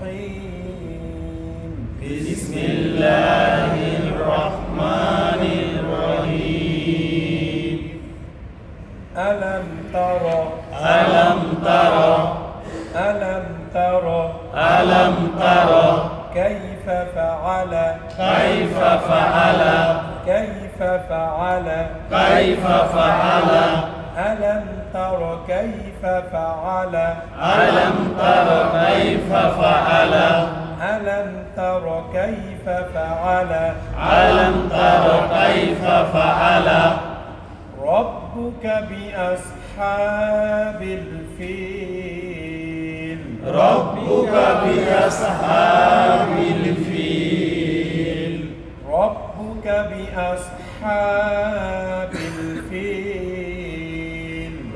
الرحيم بسم الله الرحمن الرحيم ألم تر ألم تر ألم تر ألم تر كيف فعل كيف فعل كيف فعل كيف فعل ألم تر كيف فعل ألم تر كيف فعل ألم تر كيف فعل ألم تر كيف فعل ربك بأصحاب الفيل ربك بأصحاب الفيل ربك بأصحاب الفيل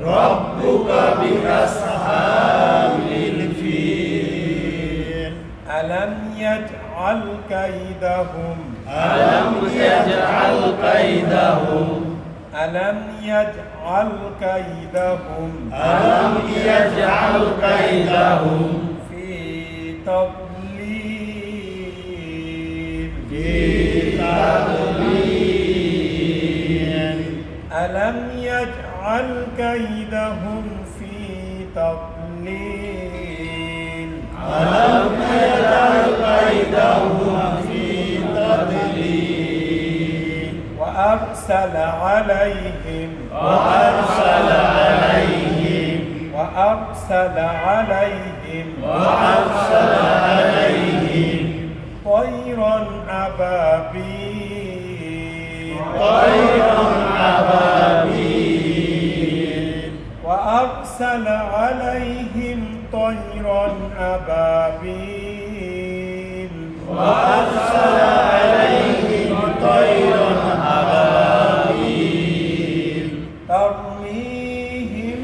ربك بأصحاب الفيل ألم يجعل كيدهم ألم يجعل كيدهم ألم يجعل كيدهم ألم يجعل كيدهم في تضليل في تضليل ألم يجعل كيدهم في تضليل ألم يجعل كيدهم في تضليل وأرسل عليهم وأرسل عليهم وأرسل عليهم وأرسل عليهم طيرا أبابيل طيرا أبابيل وأرسل عليهم طيرا أبابيل وأرسل عليهم طيرا أبابيل ترميهم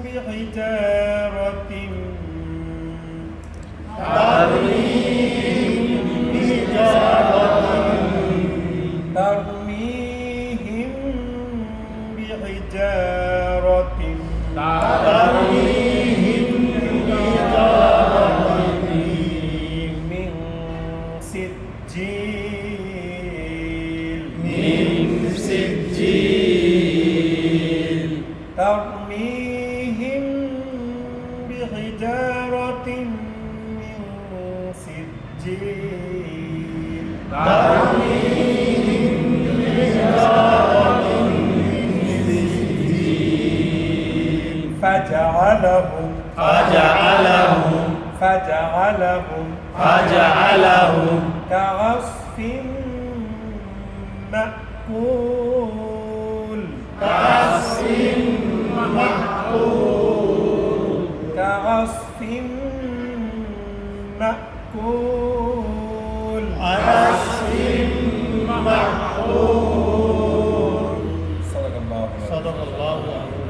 بحجارة ترميهم بحجارة ترميهم بحجارة ترميهم بحجارة من سجيل من سجيل ترميهم بحجارة من سجيل ترميهم بحجارة من سجيل فجعلهم فجعلهم كعصف مأكول كعصف مأكول كعصف مأكول كعصف مأكول صدق الله صدق الله العظيم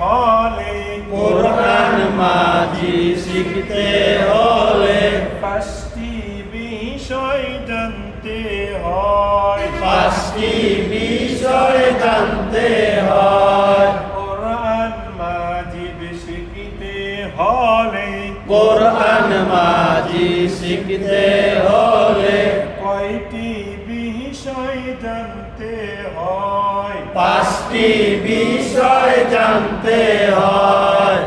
হলে কোরআন মাঝি শিখতে হলে পাঁচটি বিষয় জানতে হয় পাঁচটি বিষয় জানতে হয় কোরআন মাজিদ শিখিতে হলে কোরআন মাঝি শিখতে হলে কয়টি বিষয় জানতে হয় পাঁচটি বিষয় জানতে হয়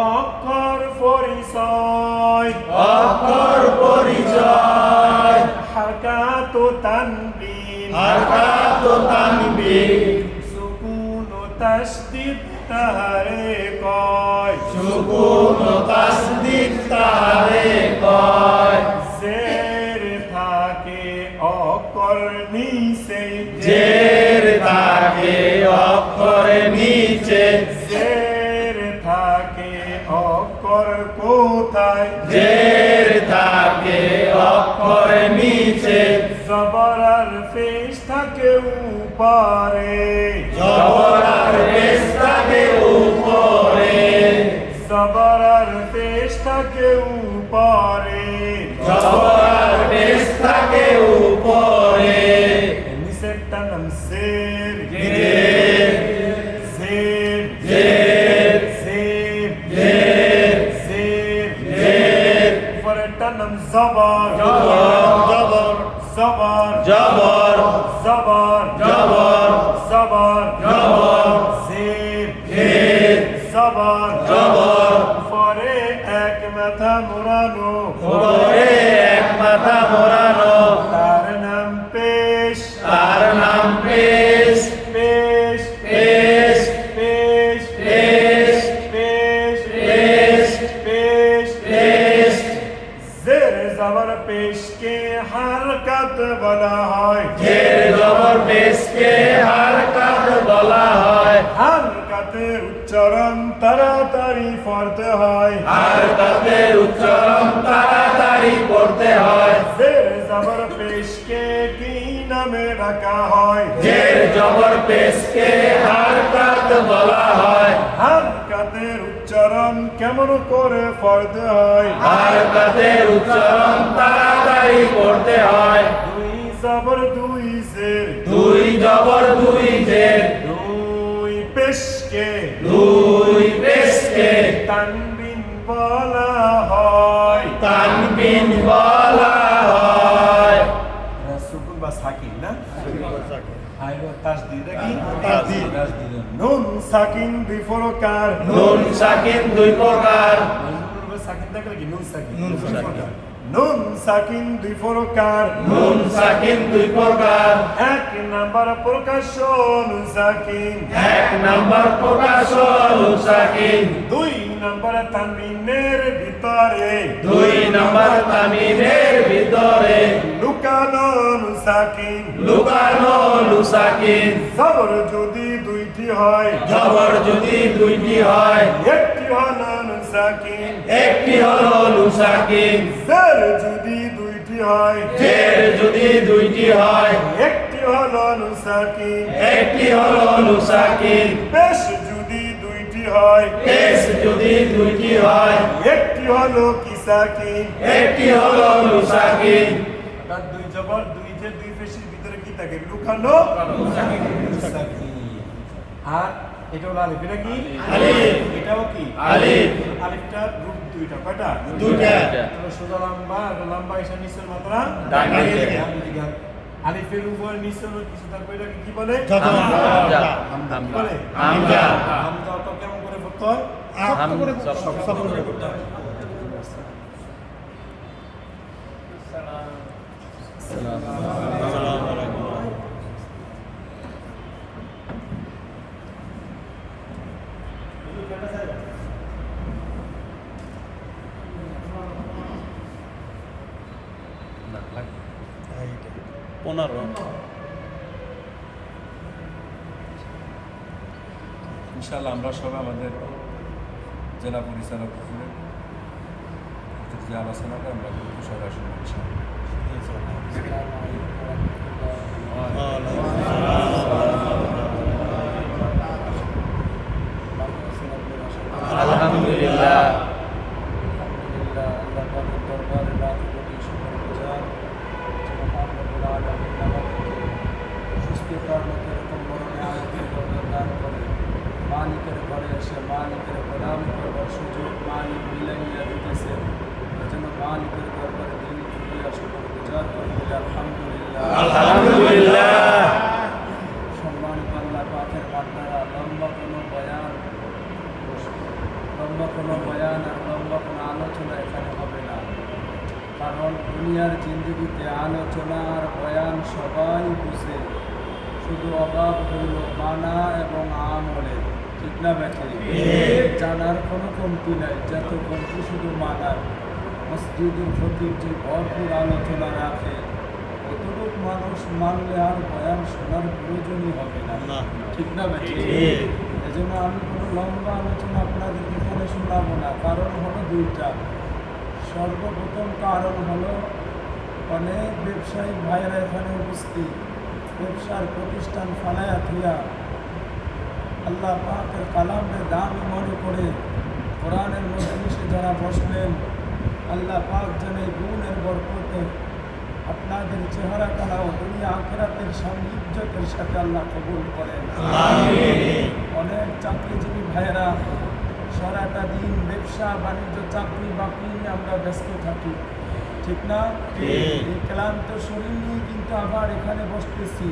অক্ষর পরিচয় অক্ষর পরিচয় হারকাত ও তানবিন হারকাত ও তানবিন সুকুন ও তাসদীদ তাহারে কয় সুকুন ও তাসদীদ তাহারে কয় জের থাকে অক্ষর নিচে জের থাকে অক্ষর নিচে জের থাকে অক্ষর কোথায় জের থাকে অক্ষর নিচে জবর আর পেশ থাকে উপরে জবর আর পেশ থাকে উপরে জবর আর পেশ থাকে উপরে জবর আর পেশ থাকে উপরে নিচেরটা নাম জের জের জের জের জের জের জের জের পরেরটার নাম জবর জবর জবর জবর জবর জবর জবর জবর জের জের জবর জবর পরে এক মাথা মোড়ানো উপরে এক মাথা মোড়ানো তার নাম পেশ তার নাম পেশ পেশ পেশ পেশ পেশ পেশ পেশ পেশ পেশ জের জবর পেশকে হরকত বলা হয় জের জবর পেশকে হারকাত বলা হয় হরকতের উচ্চারণ তাড়াতাড়ি পড়তে হয় হারকাতের উচ্চারণ তাড়াতাড়ি করতে হয় জের জবর পেশকে কি নামে ডাকা হয় জের জবর পেশকে হারকাত বলা হয় হরকতের উচ্চারণ কেমন করে পড়তে হয় হারকাতের উচ্চারণ তাড়াতাড়ি করতে হয় দুই জবর দুই জের দুই জবর দুই জের দুই পেশকে দুই পেশকে তানবিন বলা হয় তানবিন বলা হয় সুকুন বা সাকিন না আইলো তাসদিদ কি তাসদিদ। নুন সাকিন দুই প্রকার নুন সাকিন দুই প্রকার নুন সাকিন দেখলে কি নুন সাকিন নুন সাকিন দুই প্রকার নুন সাকিন দুই প্রকার এক নাম্বার প্রকাশ্য নুন সাকিন এক নাম্বার প্রকাশ নুন সাকিন দুই নাম্বার তানবিনের ভিতরে দুই নাম্বার তামিমের ভিতরে লুকানো নুন সাকিন লুকানো নুন সাকিন জবর যদি দুইটি হয় জবর যদি দুইটি হয় একটি হলো নুন সাকিন একটি হলো নুন সাকিন জের যদি দুইটি হয় জের যদি দুইটি হয় একটি হলো নুন সাকিন একটি হলো নুন সাকিন পেশ যদি দুইটি হয় পেশ যদি দুইটি হয় একটি হলো কি সাকিন একটি হলো নুন সাকিন তার দুই জবর দুই যে দুই পেশির ভিতরে কি থাকে লুকানো নুন সাকিন। আর এটা হলো আলিফ এটা কি আলিফ। এটাও কি আলিফ। আলিফটার রূপ দুইটা কয়টা দুইটা। তাহলে সোজা লম্বা আর লম্বা এসে নিচের মাত্রা ডান দিকে। ডান দিকে। আলিফের উপর নিচে হলো কিছু থাকবে এটাকে কি বলে হামজা। হামজা কি বলে হামজা। হামজা তো কেমন করে পড়তে হয় শক্ত করে পড়তে হয়। ইনশাআল্লাহ আমরা সবাই আমাদের জেলা পরিচালক হুজুরের যে আলোচনাটা আমরা সবাই শুনবো আলহামদুলিল্লাহ মালিকের ঘরে এসে মালিকের গোলামি করবার সুযোগ মালিক মিলাইয়া দিতেছে এজন্য মালিকের দরবারে দিন ফিরিয়া শুকর গুজার করে বলে আলহামদুলিল্লাহ আলহামদুলিল্লাহ সম্মানিত আল্লাহ পাকের বান্দারা লম্বা কোনো বয়ান আর লম্বা কোনো আলোচনা এখানে হবে না কারণ দুনিয়ার জিন্দগিতে আলোচনা আর বয়ান সবাই বুঝে শুধু অভাব হইল মানা এবং আমলে ঠিক না ব্যাঠে জানার কোনো কমতি নাই যত কমতি শুধু মানার মসজিদের খতিব যে ভরপুর আলোচনা রাখে কতটুক মানুষ মানলে আর বয়ান শোনার প্রয়োজনই হবে না ঠিক না ব্যাঠে এই জন্য আমি কোনো লম্বা আলোচনা আপনাদের এখানে শোনাবো না কারণ হলো দুইটা সর্বপ্রথম কারণ হলো অনেক ব্যবসায়িক ভাইয়েরা এখানে উপস্থিত ব্যবসার প্রতিষ্ঠান ফালায়া থুয়া আল্লাহ পাকের কালামের দামি মনে করে কোরআনের মজলিসে যারা বসলেন আল্লাহ পাক যেন এই গুণের বরকতে আপনাদের চেহারা কালাও দুনিয়া আখিরাতের সামনে ইজ্জতের সাথে আল্লাহ কবুল করেন অনেক চাকরিজীবী ভাইয়েরা সারাটা দিন ব্যবসা বাণিজ্য চাকরি বাকরি নিয়ে আমরা ব্যস্ত থাকি, ঠিক না? এই ক্লান্ত শরীর নিয়ে কিন্তু আবার এখানে বসতেছি।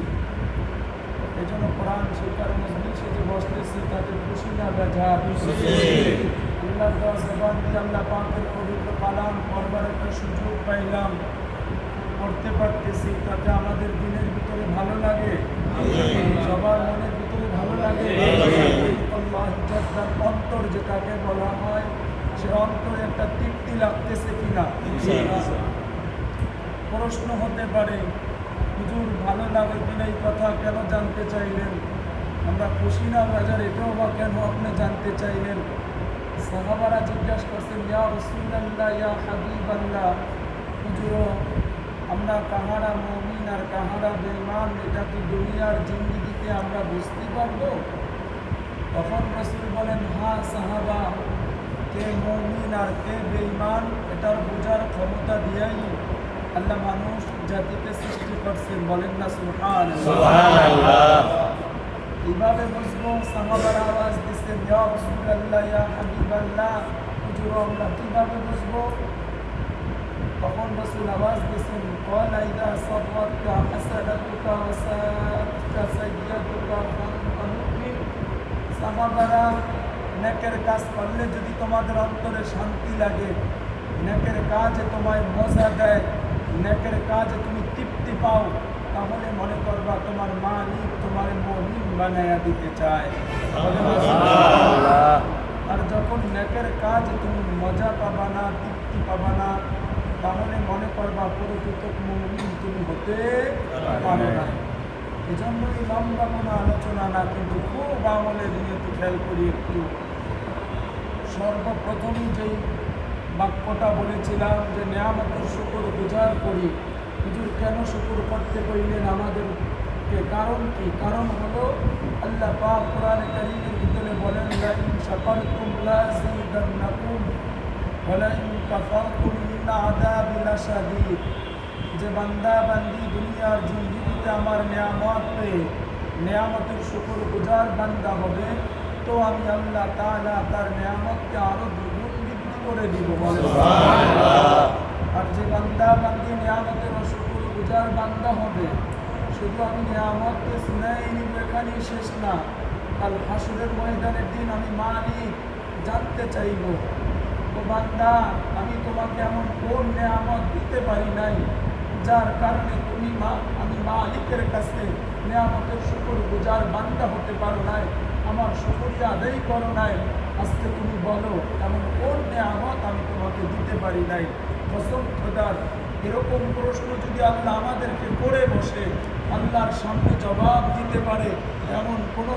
এই জন্য কোরআন শিক্ষার মজলিসে যে বসতেছি তাতে খুশি না বেজার? আল্লাহর দেওয়া জবান দিয়ে আল্লাহ পাকের পবিত্র কালাম পড়বার একটা সুযোগ পাইলাম, পড়তে পারতেছি, তাতে আমাদের দিনের ভিতরে ভালো লাগে, সবার মনের ভিতরে ভালো লাগে। আল্লাহ জাল্লার অন্তর যেটাকে বলা হয়, সে অন্তরে একটা তৃপ্তি লাগতেছে কিনা? প্রশ্ন হতে পারে, হুজুর ভালো লাগে কিনা এই কথা কেন জানতে চাইলেন? আমরা খুশি না বাজার এটাও বা কেন আপনি জানতে চাইলেন? সাহাবারা জিজ্ঞাসা করছেন, ইয়া রাসূলুল্লাহ, ইয়া হাবিবাল্লাহ, হুজুর আমরা কাহারা মুমিন আর কাহারা বেঈমান এটা কি দুনিয়ার জিন্দেগিতে আমরা বুঝতে পারবো? তখন রাসূল বলেন, হ্যাঁ সাহাবা, কে মুমিন আর কে বেঈমান এটার বোঝার ক্ষমতা দিয়েই আল্লাহ মানুষ জাতিকে সৃষ্টি করছেন। বলেন না সুবহানাল্লাহ। এইভাবে বুঝবো। সাহাবারা আওয়াজ দিচ্ছেন, ইয়া রাসূলুল্লাহ, ইয়া হাবিবাল্লাহ, হুজুর আমরা কিভাবে বুঝবো? তখন রাসূল আওয়াজ দিচ্ছেন, ক্বালা ইযা সাররাতকা হাসানাতুকা ওয়া সাআতকা সাইয়্যাতুকা ফাআনতা মুমিন। সাহাবারা, নেকের কাজ করলে যদি তোমাদের অন্তরে শান্তি লাগে, নেকের কাজে তোমায় মজা দেয়, নেকের কাজে তুমি তৃপ্তি পাও, তাহলে মনে করবা তোমার মালিক তোমার মুমিন বানায়া দিতে চায়। আর যখন নেকের কাজ তুমি মজা পাবা না, তৃপ্তি পাবা না, তাহলে মনে করবা প্রকৃত মুমিন তুমি হতে পারো না। এই জন্যই লম্বা কোনো আলোচনা না, কিন্তু খুব আমলের নিয়ত খেয়াল করি একটু। সর্বপ্রথমই যেই বাক্যটা বলেছিলাম যে নিয়ামতের শুকর গুজার করি, হুজুর কেন শুকর করতে কইলেন আমাদেরকে? কারণ কি? কারণ হলো আল্লাহ পাক কোরআনে কারীমের ভিতরে বলেন, লা ইন শাকারতুম লাযিদান্নাকুম ওয়া লা ইন কাফারতুম ইন আযাবি লাশাদীদ। যে বান্দা বান্দি দুনিয়ার জিন্দেগিতে আমার নিয়ামত পেয়ে নিয়ামতের শুকর গুজার বান্দা হবে, তো আমি আল্লাহ তাআলা তার নিয়ামতকে আরো দ্বিগুণ বৃদ্ধি করে দিব। আর যে বান্দা বান্দি নিয়ামতের অশুকর গুজার বান্দা হবে, শুধু আমি নিয়ামতকে শুনাই নিব এখানেই শেষ না, কাল হাসরের ময়দানের দিন আমি মালিক জানতে চাইব, ও বান্দা আমি তোমাকে এমন কোন নিয়ামত দিতে পারি নাই যার কারণে তুমি আমি মালিকের কাছে নিয়ামতের শুকর গুজার বান্দা হতে পারো নাই, আমার শুকরিয়া আদায় করো নাই। আজকে তুমি বলো এমন কোন নিয়ামত আমি তোমাকে দিতে পারি নাই? কসম খোদার, এরকম প্রশ্ন যদি আল্লাহ আমাদেরকে করে বসে আল্লাহর সামনে জবাব দিতে পারে, এমন কোনো